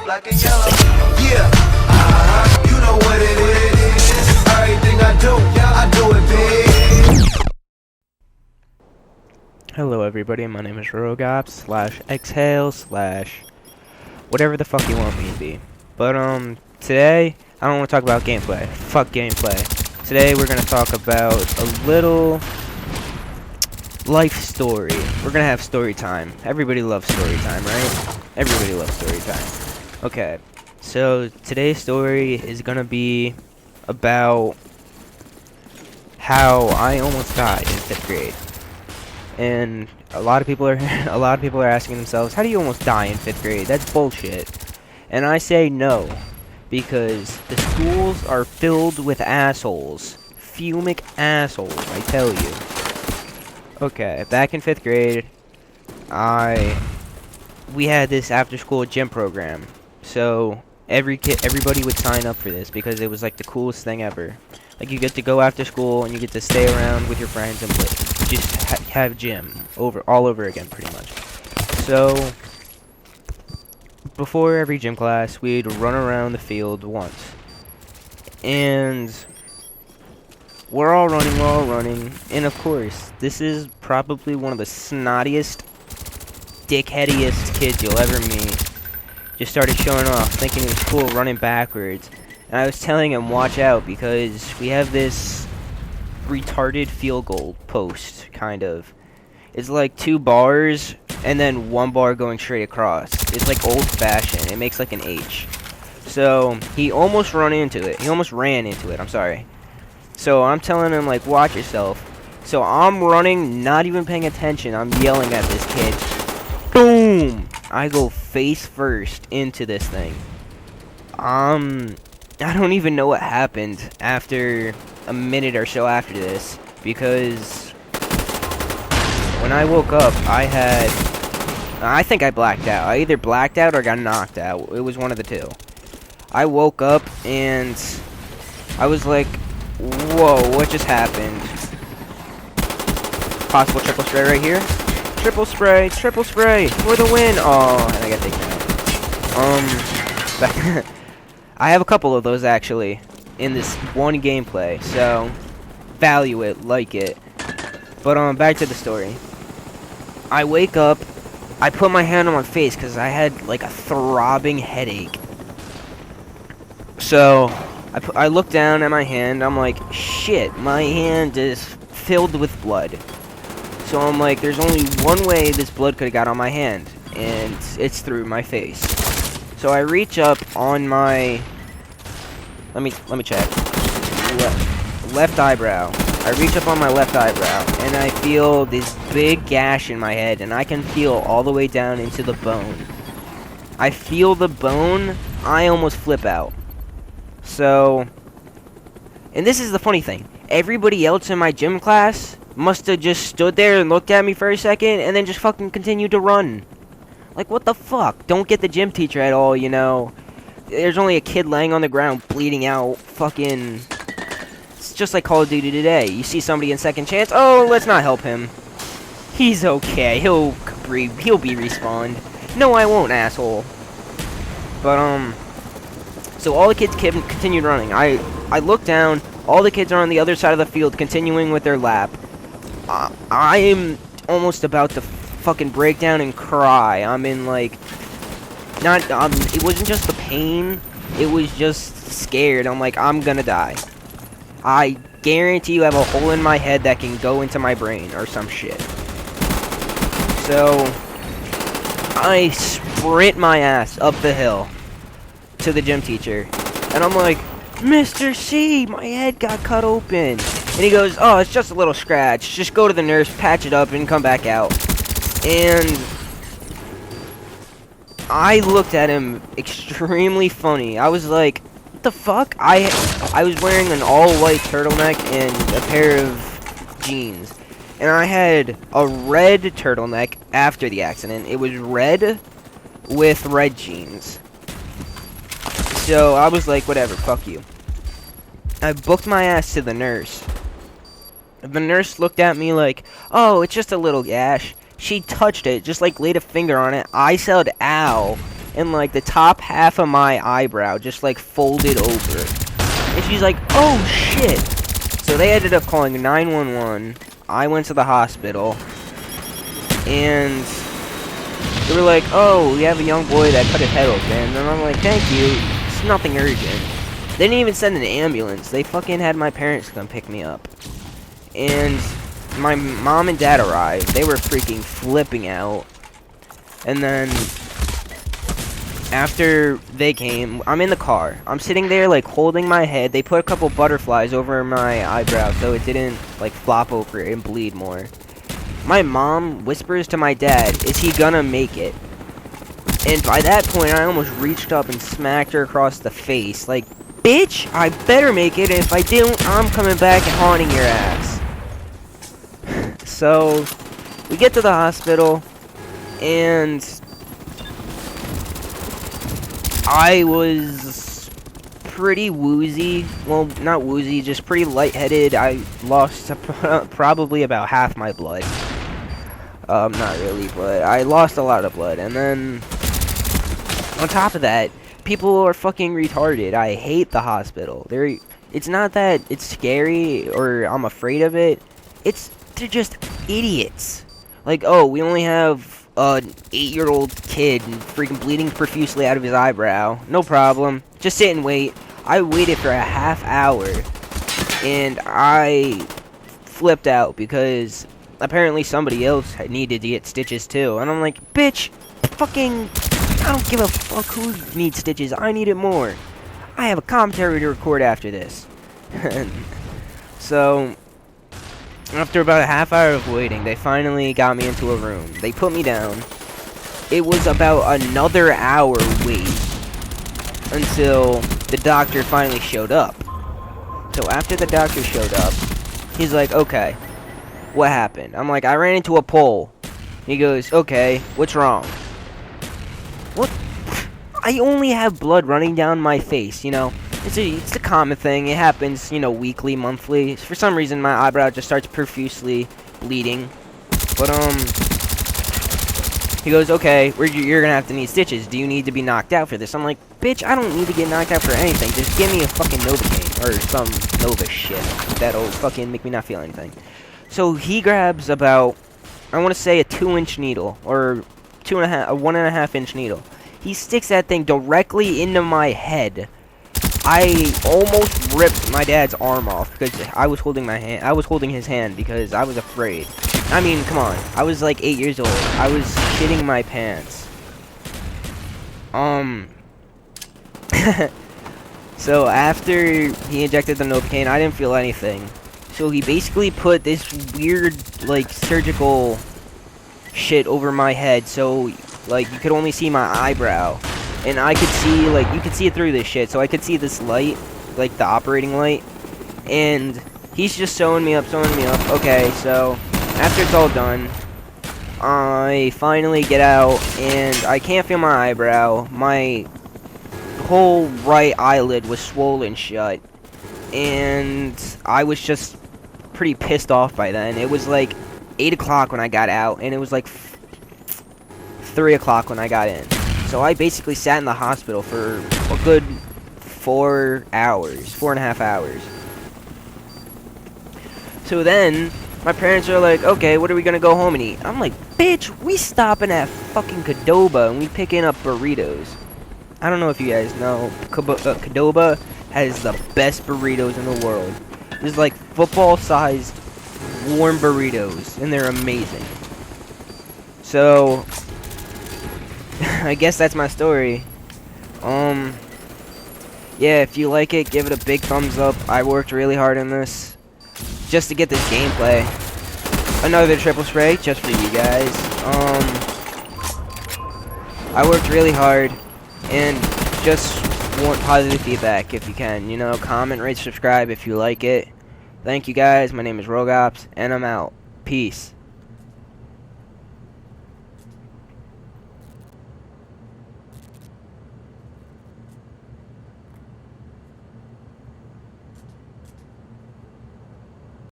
Black and yellow. Yeah. You know what it is. Everything I do it big. Hello everybody, my name is RougeOps /Exhale / whatever the fuck you want me to be. But today I don't want to talk about gameplay. Fuck gameplay. Today we're gonna talk about a little life story. We're gonna have story time. Everybody loves story time, right? Everybody loves story time. Okay, so today's story is gonna be about how I almost died in 5th grade. And a lot of people are asking themselves, how do you almost die in 5th grade? That's bullshit. And I say no, because the schools are filled with assholes. Fumic assholes, I tell you. Okay, back in 5th grade, we had this after-school gym program. So everybody would sign up for this because it was like the coolest thing ever. Like, you get to go after school and you get to stay around with your friends and just have gym all over again, pretty much. So before every gym class, we'd run around the field once, and we're all running, and of course, this is probably one of the snottiest, dickheadiest kids you'll ever meet. Just started showing off, thinking it was cool running backwards. And I was telling him, watch out, because we have this retarded field goal post, kind of. It's like 2 bars, and then 1 bar going straight across. It's like old-fashioned. It makes like an H. So, he almost ran into it. I'm sorry. So, I'm telling him, like, watch yourself. So, I'm running, not even paying attention. I'm yelling at this kid. Boom! I go face first into this thing. I don't even know what happened after a minute or so after this, because when I woke up, I think I blacked out. I either blacked out or got knocked out. It was one of the two. I woke up and I was like, whoa, what just happened? Possible triple spray right here. Triple spray for the win. Oh, and I got taken out. I have a couple of those actually in this one gameplay, so value it, like it. But back to the story. I wake up, I put my hand on my face because I had like a throbbing headache. So I look down at my hand. I'm like, shit, my hand is filled with blood. So I'm like, there's only one way this blood could have got on my hand, and it's through my face. So I reach up on my, let me check, left eyebrow. I reach up on my left eyebrow, and I feel this big gash in my head, and I can feel all the way down into the bone. I feel the bone, I almost flip out. So, and this is the funny thing, everybody else in my gym class must have just stood there and looked at me for a second, and then just fucking continued to run. Like, what the fuck? Don't get the gym teacher at all, you know. There's only a kid laying on the ground bleeding out. Fucking, it's just like Call of Duty today. You see somebody in second chance, oh, let's not help him. He's okay. He'll be respawned. No, I won't, asshole. But so all the kids continued running. I look down. All the kids are on the other side of the field, continuing with their lap. I am almost about to fucking break down and cry. I'm in like, it wasn't just the pain, it was just scared. I'm like, I'm gonna die. I guarantee you I have a hole in my head that can go into my brain or some shit. So I sprint my ass up the hill to the gym teacher, and I'm like, Mr. C, my head got cut open. And he goes, oh, it's just a little scratch. Just go to the nurse, patch it up, and come back out. And I looked at him extremely funny. I was like, what the fuck? I was wearing an all-white turtleneck and a pair of jeans. And I had a red turtleneck after the accident. It was red with red jeans. So I was like, whatever, fuck you. I booked my ass to the nurse. The nurse looked at me like, oh, it's just a little gash. She touched it, just like laid a finger on it. I said, ow. and like the top half of my eyebrow just like folded over. And she's like, oh shit. So they ended up calling 911. I went to the hospital, and they were like, oh, we have a young boy that cut his head open. And I'm like, thank you, it's nothing urgent. They didn't even send an ambulance. They fucking had my parents come pick me up. And my mom and dad arrived. They were freaking flipping out. And then after they came, I'm in the car. I'm sitting there like holding my head. They put a couple butterflies over my eyebrow so it didn't like flop over and bleed more. My mom whispers to my dad, is he gonna make it? And by that point, I almost reached up and smacked her across the face. Like, bitch, I better make it, and if I don't, I'm coming back and haunting your ass. So, we get to the hospital, and I was pretty woozy. Well, not woozy, just pretty lightheaded. I lost probably about half my blood. Not really, but I lost a lot of blood. And then, on top of that, people are fucking retarded. I hate the hospital. It's not that it's scary or I'm afraid of it. They're just idiots. Like, oh, we only have an 8-year-old kid freaking bleeding profusely out of his eyebrow. No problem. Just sit and wait. I waited for a half hour, and I flipped out because apparently somebody else needed to get stitches too. And I'm like, bitch, fucking, I don't give a fuck who needs stitches. I need it more. I have a commentary to record after this. So, after about a half hour of waiting, they finally got me into a room. They put me down. It was about another hour wait until the doctor finally showed up. So after the doctor showed up, he's like, okay, what happened? I'm like, I ran into a pole. He goes, okay, what's wrong? What? I only have blood running down my face, you know. It's a common thing. It happens, you know, weekly, monthly. For some reason, my eyebrow just starts profusely bleeding. But, he goes, okay, you're gonna have to need stitches. Do you need to be knocked out for this? I'm like, bitch, I don't need to get knocked out for anything. Just give me a fucking Novocaine or some Nova shit that'll fucking make me not feel anything. So he grabs about, I want to say a 2-inch needle or a 1.5-inch needle. He sticks that thing directly into my head. I almost ripped my dad's arm off because I was holding his hand because I was afraid. I mean, come on. I was like 8 years old. I was shitting my pants. So after he injected the Novocaine, I didn't feel anything. So he basically put this weird, like, surgical shit over my head, so, like, you could only see my eyebrow. And I could see, like, you could see it through this shit, so I could see this light, like, the operating light. And he's just sewing me up. Okay, so after it's all done, I finally get out, and I can't feel my eyebrow. My whole right eyelid was swollen shut. And I was just pretty pissed off by then. It was like 8 o'clock when I got out, and it was like 3 o'clock when I got in. So I basically sat in the hospital for a good 4.5 hours. So then, my parents are like, okay, what are we gonna go home and eat? I'm like, bitch, we stopping at fucking Qdoba and we picking up burritos. I don't know if you guys know, Qdoba has the best burritos in the world. There's like football-sized warm burritos, and they're amazing. So, I guess that's my story. Yeah, if you like it, give it a big thumbs up. I worked really hard on this just to get this gameplay. Another triple spray just for you guys. I worked really hard, and just want positive feedback if you can. You know, comment, rate, subscribe if you like it. Thank you guys. My name is RougeOps, and I'm out. Peace.